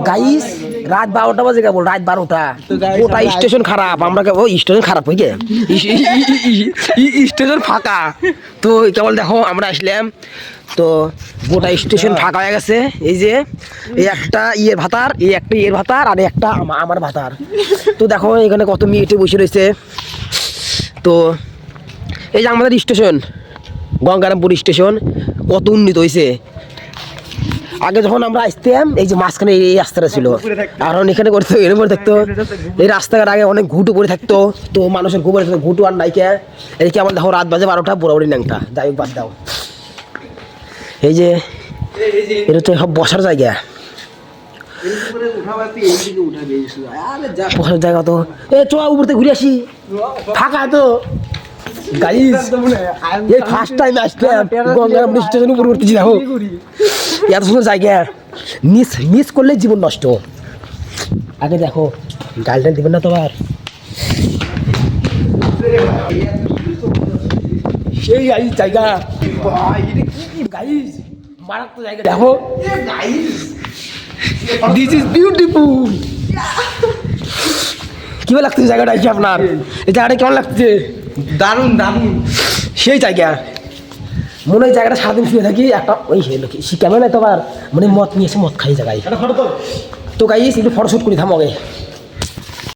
Guys রাত 12টা বাজে কেবল, রাত 12টা। ওটা স্টেশন খারাপ, আমরা কেবল স্টেশন খারাপ হয়ে গে স্টেশন ফাঁকা। তো কেবল দেখো আমরা আসলাম, তো গোটা স্টেশন ফাঁকা হয়ে গেছে। এই যে এই একটা ইয়ের ভাতার, এই একটা ইয়ের ভাতার, আর একটা আমার ভাতার। তো দেখো এখানে কত মেয়েটে বসে রয়েছে। তো এই যে আমাদের স্টেশন গঙ্গারামপুর স্টেশন কত উন্নীত হয়েছে। আগে যখন আমরা আসতাম এই যে মাঝখানে এই রাস্তাটা ছিল, আর এখানে করতো এর উপরে থাকতো। এই রাস্তাঘাট আগে অনেক ঘুটু পরে থাকতো, তো মানুষের ঘুরে ঘুটু আর নাইকে। এদিকে আমার দেখো রাত বাজে 12টা, বুড়াবুড়ি ন্যাংটা, যাই হোক বাদ দাও। এই যে এটা হচ্ছে সব বসার জায়গা, বসার জায়গা। তো এ চ উপর থেকে ঘুরে আসি, ফাঁকা তো। গাইস এই ফার্স্ট টাইম আসলাম গঙ্গারামপুর স্টেশন উপর উঠতেছি, দেখো এত সুন্দর জায়গা। মিস করলে জীবন নষ্ট। আগে দেখো গার্লফ্রেন্ড দিবেন না তোমার, সেই জায়গা গাইস, মারাত্মক জায়গা। দেখো দিস ইজ বিউটিফুল। কিভাবে লাগছে জায়গাটা এসে আপনার? এই জায়গাটা কেমন লাগছে? দারুণ দারুণ সেই জায়গা মনে হয় জায়গাটা সারাদিন শুয়ে থাকি, একটা ওই ক্যামেরা নাই তোমার, মানে মদ নিয়ে এসে মদ খাই জায়গায়। তো গাইস একটু ফটোশুট করি, থামো আগে।